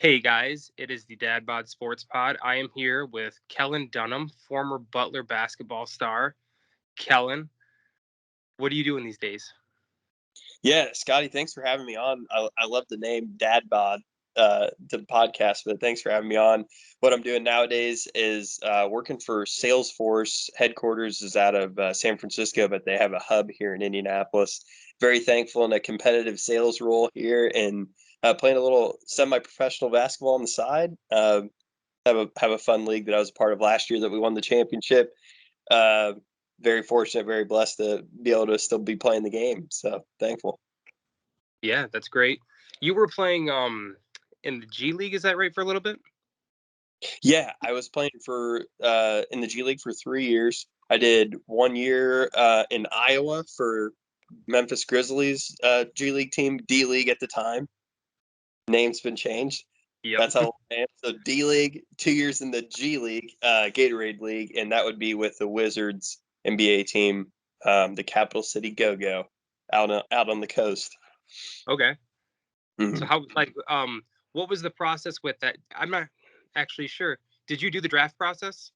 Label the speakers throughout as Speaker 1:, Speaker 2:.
Speaker 1: Hey guys, it is the Dad Bod Sports Pod. I am here with Kellen Dunham, former Butler basketball star. Kellen, what are you doing these days?
Speaker 2: Yeah, Scotty, thanks for having me on. I love the name Dad Bod to the podcast, but thanks for having me on. What I'm doing nowadays is working for Salesforce. Headquarters is out of San Francisco, but they have a hub here in Indianapolis. Very thankful in a competitive sales role here and playing a little semi-professional basketball on the side. Have a fun league that I was a part of last year that we won the championship. Uh, Very fortunate, very blessed to be able to still be playing the game. So thankful.
Speaker 1: Yeah, that's great. You were playing in the G League, is that right, for a little bit?
Speaker 2: Yeah, I was playing for in the G League for 3 years. I did 1 year in Iowa for Memphis Grizzlies G League team, D League at the time. Name's been changed.
Speaker 1: Yep.
Speaker 2: That's how I am. So D League, 2 years in the G League, Gatorade League, and that would be with the Wizards NBA team, the Capital City Go Go, out on the coast.
Speaker 1: Okay. So
Speaker 2: Mhm.
Speaker 1: what was the process with that? I'm not actually sure. Did you do the draft process?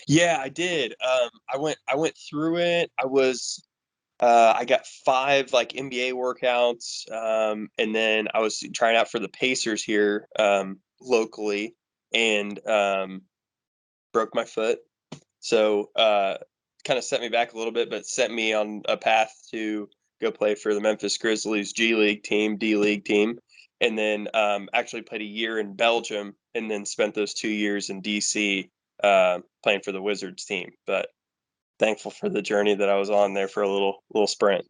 Speaker 2: Yeah, I did. I went through it. I got five like NBA workouts, and then I was trying out for the Pacers here locally, and broke my foot. So kind of set me back a little bit, but set me on a path to go play for the Memphis Grizzlies G League team, D League team, and then actually played a year in Belgium, and then spent those 2 years in DC playing for the Wizards team. But thankful for the journey that I was on there for a little sprint.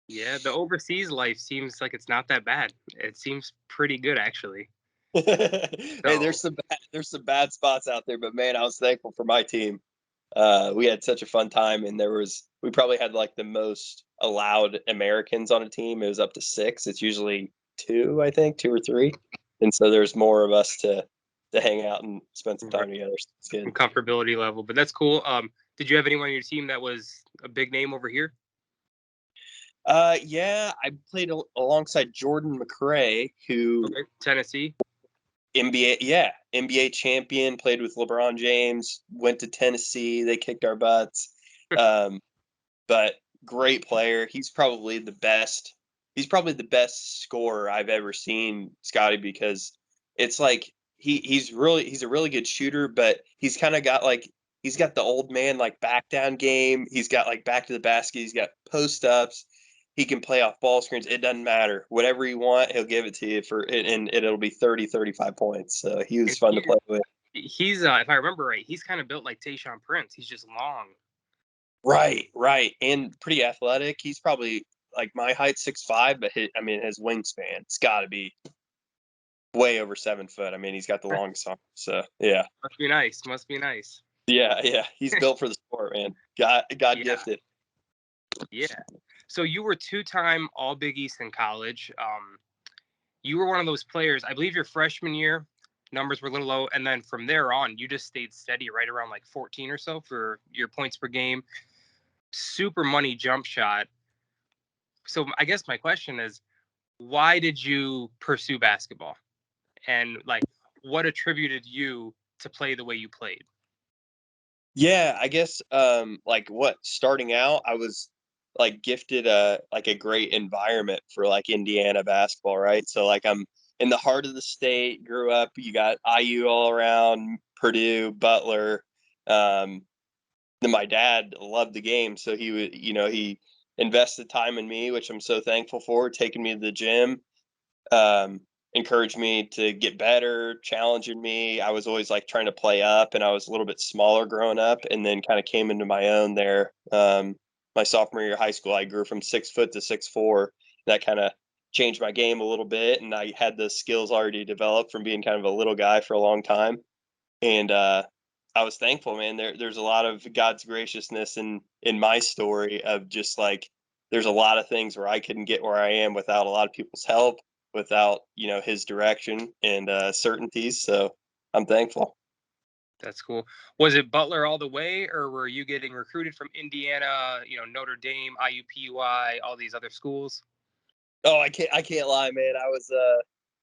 Speaker 1: Yeah, the overseas life seems like it's not that bad. It seems pretty good, actually.
Speaker 2: Hey,
Speaker 1: So,
Speaker 2: there's some bad spots out there, but man, I was thankful for my team. We had such a fun time, and we probably had like the most allowed Americans on a team. It was up to six. It's usually two, I think, two or three, and so there's more of us to hang out and spend some time together. So it's good.
Speaker 1: comfortability level, but that's cool. Did you have anyone on your team that was a big name over here?
Speaker 2: Yeah, I played alongside Jordan McRae, who
Speaker 1: Okay, Tennessee.
Speaker 2: NBA, yeah, NBA champion, played with LeBron James, went to Tennessee. They kicked our butts. Um, but great player. He's probably the best scorer I've ever seen, Scotty, because it's like he's a really good shooter, but he's got the old man like back down game. He's got like back to the basket. He's got post ups. He can play off ball screens. It doesn't matter. Whatever you want, he'll give it to you and it'll be 30, 35 points. So he
Speaker 1: And
Speaker 2: was fun to play with.
Speaker 1: he's if I remember right, he's kind of built like Tayshaun Prince. He's just long.
Speaker 2: Right, right, and pretty athletic. He's probably like my height, 6'5", but I mean, his wingspan's got to be way over 7 foot. I mean, he's got the longest arm. So yeah,
Speaker 1: Must be nice. Must be nice.
Speaker 2: yeah. He's built for the sport, man. God
Speaker 1: Yeah,
Speaker 2: gifted.
Speaker 1: yeah. So you were two-time All Big East in college. You were one of those players. I believe your freshman year numbers were a little low, and then from there on, you just stayed steady, right around like 14 or so for your points per game. Super money jump shot. So I guess my question is, why did you pursue basketball? And like, what attributed you to play the way you played?
Speaker 2: Yeah, I guess like what starting out, I was like gifted a great environment for like Indiana basketball, right? So like I'm in the heart of the state, grew up, you got IU all around, Purdue, Butler. Um, then my dad loved the game, so he would, he invested time in me, which I'm so thankful for, taking me to the gym, um, encouraged me to get better, challenging me. I was always like trying to play up, and I was a little bit smaller growing up, and then kind of came into my own there. My sophomore year of high school, I grew from 6 foot to 6'4". That kind of changed my game a little bit, and I had the skills already developed from being kind of a little guy for a long time. And I was thankful, man. There's a lot of God's graciousness in my story of just like there's a lot of things where I couldn't get where I am without a lot of people's help, without his direction and certainties. So I'm thankful.
Speaker 1: That's cool. Was it Butler all the way, or were you getting recruited from Indiana, Notre Dame, IUPUI, all these other schools?
Speaker 2: Oh, I can't lie, man.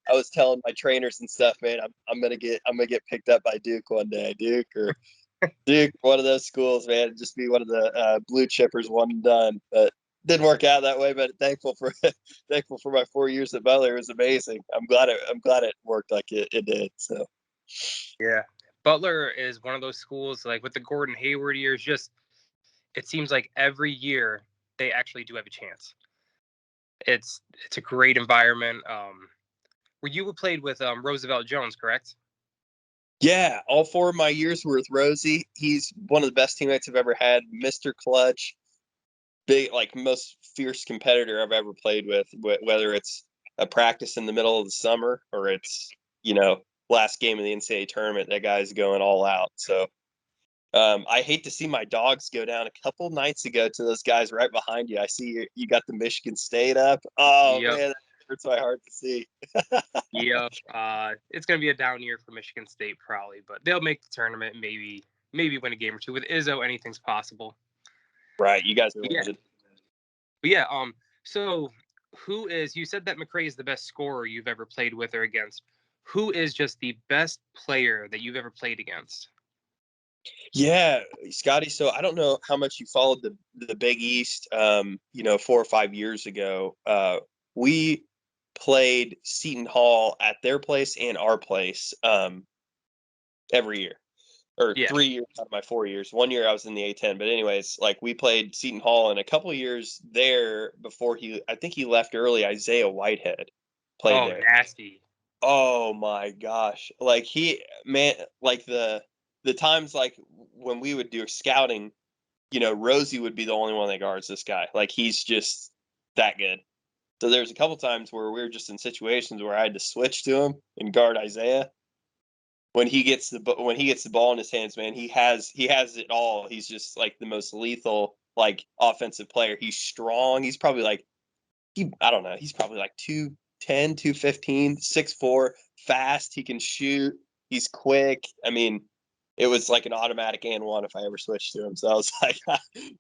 Speaker 2: I was telling my trainers and stuff, man, I'm gonna get picked up by Duke one day, Duke, one of those schools, man, just be one of the blue chippers, one and done. But didn't work out that way. But thankful for thankful for my 4 years at Butler. It was amazing. I'm glad it worked like it did. So
Speaker 1: Yeah. Butler is one of those schools, like with the Gordon Hayward years, just it seems like every year they actually do have a chance. It's a great environment. Where you played with Roosevelt Jones, correct?
Speaker 2: yeah, all 4 of my years were with Rosie. He's one of the best teammates I've ever had. Mr. Clutch, big, like most fierce competitor I've ever played with. Whether it's a practice in the middle of the summer or it's last game of the NCAA tournament, that guy's going all out. So I hate to see my dogs go down. A couple nights ago to those guys right behind you. I see you got the Michigan State up. Oh
Speaker 1: Yep.
Speaker 2: man, that hurts my heart to see.
Speaker 1: Yep. It's gonna be a down year for Michigan State probably, but they'll make the tournament. Maybe win a game or two. With Izzo, anything's possible.
Speaker 2: Right, you guys are
Speaker 1: Yeah.
Speaker 2: legend.
Speaker 1: But yeah. So who is? You said that McRae is the best scorer you've ever played with or against. Who is just the best player that you've ever played against?
Speaker 2: Yeah, Scotty. So I don't know how much you followed the Big East. 4 or 5 years ago, we played Seton Hall at their place and our place every year, or
Speaker 1: Yeah.
Speaker 2: 3 years out of my 4 years. 1 year I was in the A10, but anyways, like we played Seton Hall, and a couple of years there before I think he left early. Isaiah Whitehead played
Speaker 1: Oh,
Speaker 2: there.
Speaker 1: nasty.
Speaker 2: Oh my gosh. Like like the times like when we would do scouting, Rosie would be the only one that guards this guy. Like he's just that good. So there's a couple times where we were just in situations where I had to switch to him and guard Isaiah. When he gets the ball in his hands, man, he has it all. He's just like the most lethal like offensive player. He's strong. He's probably like I don't know. He's probably like 210, 215, 6'4", fast. He can shoot. He's quick. I mean, it was like an automatic and one if I ever switched to him. So I was like,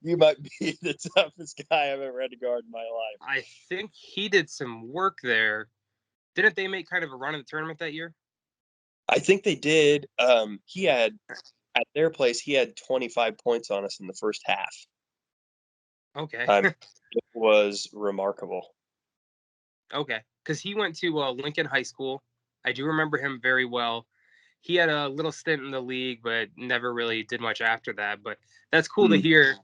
Speaker 2: you might be the toughest guy I've ever had to guard in my life.
Speaker 1: I think he did some work there. Didn't they make kind of a run in the tournament that year?
Speaker 2: I think they did. He had at their place, he had 25 points on us in the first half.
Speaker 1: Okay.
Speaker 2: It was remarkable.
Speaker 1: Okay. Because he went to Lincoln High School. I do remember him very well. He had a little stint in the league, but never really did much after that. But that's cool to
Speaker 2: Mm.
Speaker 1: hear.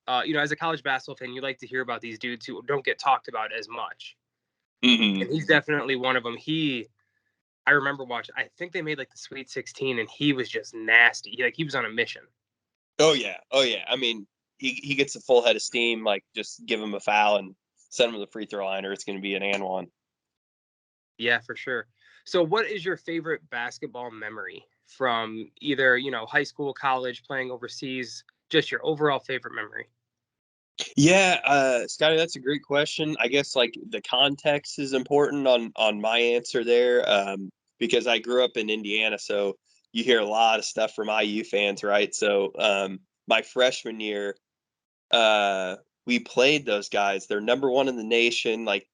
Speaker 1: As a college basketball fan, you like to hear about these dudes who don't get talked about as much.
Speaker 2: Mm-hmm.
Speaker 1: And he's definitely one of them. I remember watching. I think they made like the Sweet 16, and he was just nasty. He was on a mission.
Speaker 2: Oh yeah, oh yeah. I mean, he gets a full head of steam. Like just give him a foul and send him to the free throw line, or it's going to be an and one.
Speaker 1: Yeah, for sure. So, what is your favorite basketball memory from either high school, college, playing overseas? Just your overall favorite memory.
Speaker 2: Yeah, Scotty, that's a great question. I guess like the context is important on my answer there, because I grew up in Indiana, so you hear a lot of stuff from IU fans, right? So my freshman year, we played those guys. They're number one in the nation, like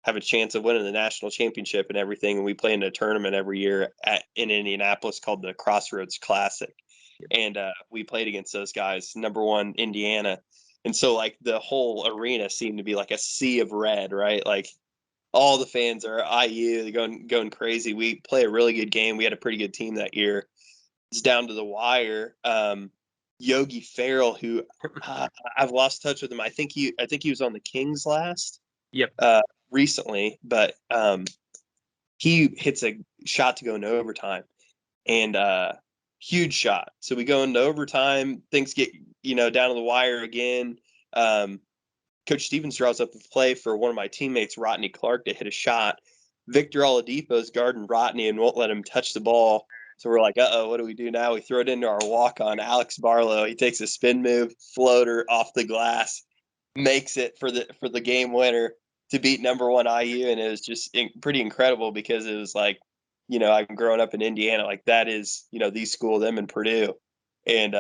Speaker 2: have a chance of winning the national championship and everything. And we play in a tournament every year in Indianapolis called the Crossroads Classic, and we played against those guys, number one Indiana. And so like the whole arena seemed to be like a sea of red, right? Like all the fans are IU, they're going crazy. We play a really good game. We had a pretty good team that year. It's down to the wire. Yogi Ferrell, who I've lost touch with him. I think he was on the Kings last
Speaker 1: Yep.
Speaker 2: recently, but he hits a shot to go into overtime, and huge shot. So we go into overtime. Things get down to the wire again. Coach Stevens draws up a play for one of my teammates, Rodney Clark, to hit a shot. Victor Oladipo's guarding Rodney and won't let him touch the ball. So we're like, what do we do now? We throw it into our walk-on, Alex Barlow. He takes a spin move, floater off the glass, makes it for the game winner to beat number one IU, and it was just pretty incredible because it was like, I'm growing up in Indiana, like that is, the school, them in Purdue, and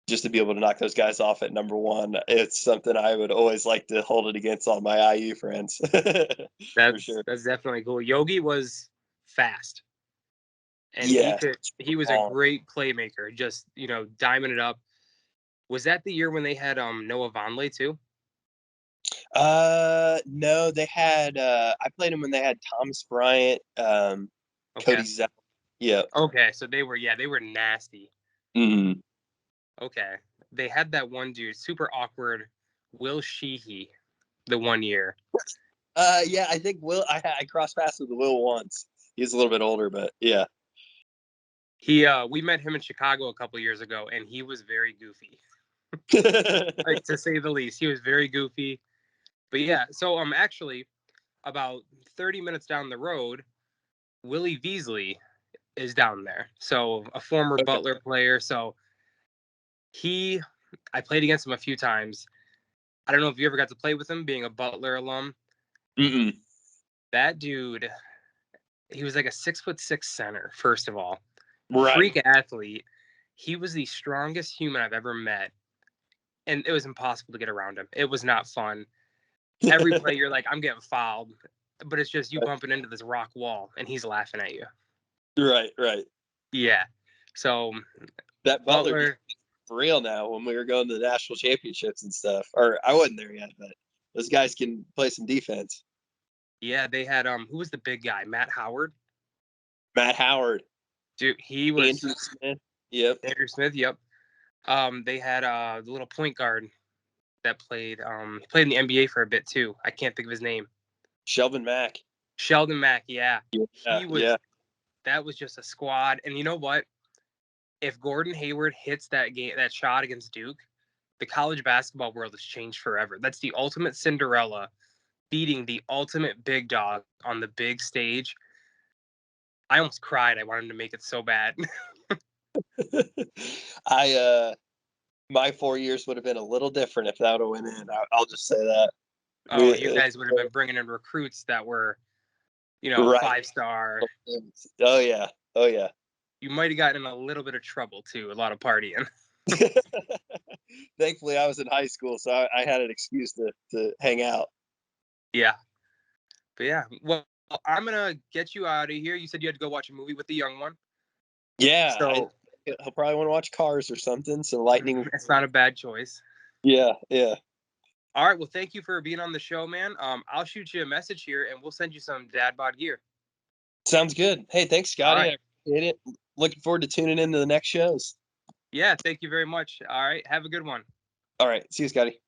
Speaker 2: just to be able to knock those guys off at number one. It's something I would always like to hold it against all my IU friends. For sure.
Speaker 1: That's definitely cool. Yogi was fast, and
Speaker 2: Yeah.
Speaker 1: he was a great playmaker, just, diming it up. Was that the year when they had Noah Vonleh too?
Speaker 2: No, they had I played them when they had Thomas Bryant,
Speaker 1: Okay.
Speaker 2: Cody Zeller. Yeah.
Speaker 1: Okay, so they were nasty.
Speaker 2: Mhm.
Speaker 1: Okay. They had that one dude, super awkward, Will Sheehy, the one year.
Speaker 2: Yeah, I think I crossed paths with Will once. He's a little bit older, but yeah.
Speaker 1: We met him in Chicago a couple years ago, and he was very goofy, like, to say the least. He was very goofy. But yeah, so actually about 30 minutes down the road, Willie Beasley is down there. So a former
Speaker 2: Okay.
Speaker 1: Butler player. So I played against him a few times. I don't know if you ever got to play with him, being a Butler alum.
Speaker 2: Mm-mm.
Speaker 1: That dude, he was like a 6'6" center, first of all.
Speaker 2: Right.
Speaker 1: Freak athlete. He was the strongest human I've ever met. And it was impossible to get around him. It was not fun. Every play you're like, I'm getting fouled. But it's just you bumping into this rock wall and he's laughing at you.
Speaker 2: Right, right.
Speaker 1: Yeah. So
Speaker 2: That Butler
Speaker 1: Butler,
Speaker 2: for real now when we were going to the national championships and stuff. Or I wasn't there yet, but those guys can play some defense.
Speaker 1: yeah, they had who was the big guy? Matt Howard.
Speaker 2: Matt Howard,
Speaker 1: Dude, he was
Speaker 2: Andrew Smith. Yep.
Speaker 1: Andrew Smith, yep. They had the little point guard that played in the NBA for a bit too. I can't think of his name.
Speaker 2: Shelvin Mack.
Speaker 1: Sheldon Mack, yeah.
Speaker 2: Yeah,
Speaker 1: He was
Speaker 2: yeah.
Speaker 1: That was just a squad. And you know what? If Gordon Hayward hits that shot against Duke, the college basketball world has changed forever. That's the ultimate Cinderella beating the ultimate big dog on the big stage. I almost cried. I wanted him to make it so bad.
Speaker 2: I my 4 years would have been a little different if that would have went in. I'll just say that.
Speaker 1: Oh, you guys would have been bringing in recruits that were,
Speaker 2: Right.
Speaker 1: 5-star.
Speaker 2: Oh yeah. Oh yeah.
Speaker 1: You might have gotten in a little bit of trouble too. A lot of partying.
Speaker 2: Thankfully, I was in high school, so I had an excuse to hang out.
Speaker 1: Yeah. But yeah. Well, I'm gonna get you out of here. You said you had to go watch a movie with the young one.
Speaker 2: Yeah,
Speaker 1: So
Speaker 2: he'll probably want to watch Cars or something. So Lightning.
Speaker 1: it's not a bad choice.
Speaker 2: Yeah, yeah.
Speaker 1: All right. Well, thank you for being on the show, man. I'll shoot you a message here and we'll send you some dad bod gear.
Speaker 2: Sounds good. Hey, thanks,
Speaker 1: All
Speaker 2: Scotty.
Speaker 1: right.
Speaker 2: I appreciate it. Looking forward to tuning into the next shows.
Speaker 1: Yeah, thank you very much. All right. Have a good one.
Speaker 2: All right. See you, Scotty.